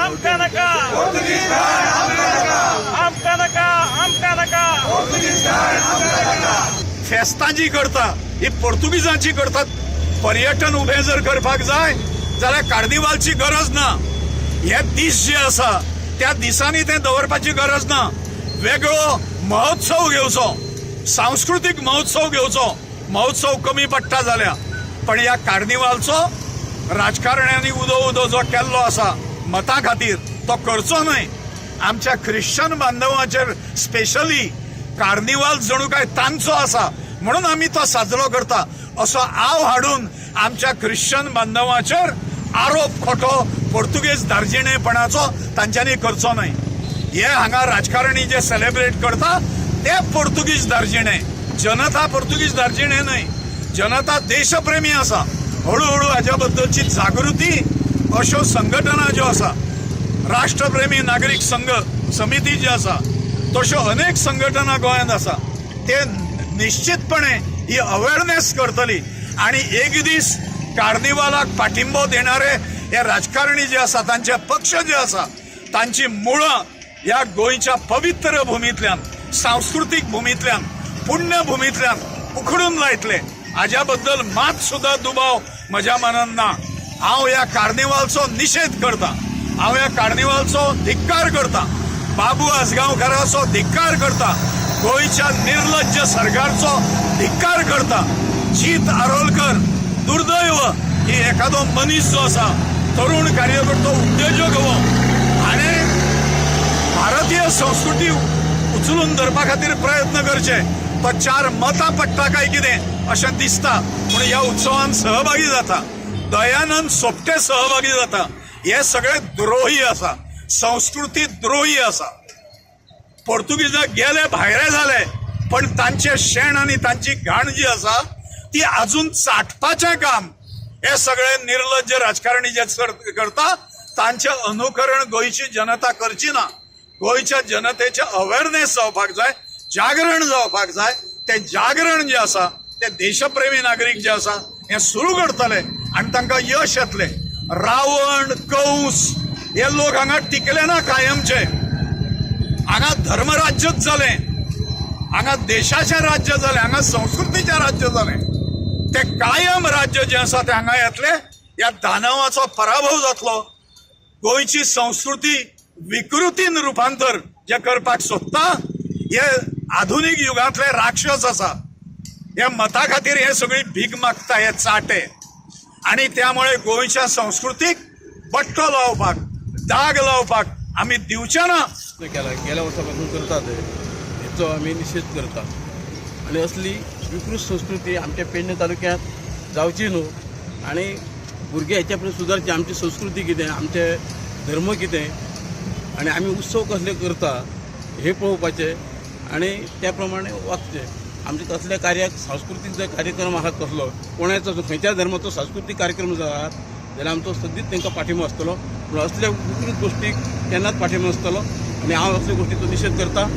आमका नका आमका नका फेस्तां जी करता ही पोर्तुगीजांची करतात. पर्यटन उभे जर करपाक जाय जाल्यार कार्निवालची गरज ना. हे दीस जे आसा त्या दिसांनी ते दवरपाची गरज ना. वेगळो महोत्सव घेवचो, सांस्कृतिक महोत्सव घेवचो. महोत्सव कमी पडटा जाल्या, पण ह्या कार्निवालचो राजकारण्यांनी उदो जो केल्लो आसा मतां खातीर तो करचो न्हय. आमच्या ख्रिश्चन बांधवांचेर स्पेशली कार्निवाल जणू काय तांचो आसा म्हणून आमी तो साजरो करता असो आव हाडून आमच्या ख्रिश्चन बांधवांचेर आरोप खोटो पोर्तुगेज दार्जिणेपणाचो तांच्यांनी करचो न्हय. हे हांगा राजकारणी जे सेलिब्रेट करता ते पोर्तुगीज दार्जिणे, जनता पोर्तुगीज दार्जिणे न्हय. जनता देशप्रेमी आसा. हळूहळू हाच्या बद्दलची जागृती अश्यो संघटना ज्यो आसा, राष्ट्रप्रेमी नागरीक संघ समिती जी आसा, तश्यो अनेक संघटना गोंयांत आसा, ते निश्चितपणे ही अवेअरनेस करतली. आणि एक दीस कार्निवालाक पाठिंबो देणारे हे राजकारणी जे आसा, तांचे पक्ष जे आसा, तांची मुळां ह्या गोंयच्या पवित्र भुमींतल्यान, सांस्कृतीक भुमींतल्यान, पुण्य भुमींतल्यान उखडून लायतले. हाज्या बद्दल मात सुद्धा दुबाव म्हज्या मनान ना. हांव ह्या कार्निवालचो निषेध करता. हांव ह्या कार्निवालचो धिक्कार करता. बाबू आसगांवकाराचो धिक्कार करता. गोंयच्या निर्लज्ज सरकारचो धिक्कार करता. जीत आरोलकर दुर्दैव ही एखादो मनीस जो आसा, तरुण कार्यकर्तो, उद्योजक हो, हाणे भारतीय संस्कृती उचलून धरपा खातीर प्रयत्न करचे. तो चार मतां पडटा काय कितें अशें दिसता. पूण ह्या उत्सवान सहभागी जाता. दयानंद सोपटे सहभागी जाता. हे सगळे द्रोही आसा, संस्कृती द्रोही आसा. पोर्तुगीजां गेले, भायरे जाले, पण तांचे शेण आनी तांची घाण जी आसा ती अजून चाटपाचें काम हे सगळे निर्लज्ज राजकारणी जे करता, तांचे अनुकरण गोंयची जनता करची ना. गोंयच्या जनतेचे अवेअरनेस जावपाक जाय, जागरण जावपाक जाय. ते जागरण जे आसा ते देशप्रेमी नागरीक जे आसा हे सुरू करतले आनी तांकां यश येतले. रावण, कंस हे लोक हांगा टिकले ना कायमचे. हांगा धर्मराज्यच जालें, हांगा देशाचें राज्य जालें, हांगा संस्कृतीचें राज्य जालें. ते कायम राज्य जे आसा ते हांगा येतले. ह्या दानवाचो पराभव जातलो. गोंयची संस्कृती विकृतीन रुपांतर जे करपाक सोदता हे आधुनीक युगांतले राक्षस आसा. हे मता खातीर हे सगळी भीक मागता, हे चाटे. आणि त्यामुळे गोंयच्या संस्कृतीक बट्टो लावपाक, दाग लावपाक आमी दिवचे ना. गेल्या वर्सापासून करतात हेचो आमी निशेध करता. आणि असली विकृत संस्कृती आमच्या पेडणे तालुक्यांत जावची न्हू. आणि भुरगे हेच्या पर्यंत सुदारचे. आमची संस्कृती कितें, आमचे धर्म कितें, आणि आमी उत्सव कसले करता हे पळोवपाचे आणि त्या प्रमाणे वागचे. आमचे कसल्या कार्याक सांस्कृतीक जर कार्यक्रम आहात कसलो, कोणाचो खंयच्या धर्माचो सांस्कृतीक कार्यक्रम जर आहात जाल्यार आमचो सदींच तांकां पाठिंबो आसतलो. पूण असल्या विकृत गोष्टीक केन्नाच पाठिंबो नासतलो. आणि हांव असल्या गोष्टीचो निशेध करता.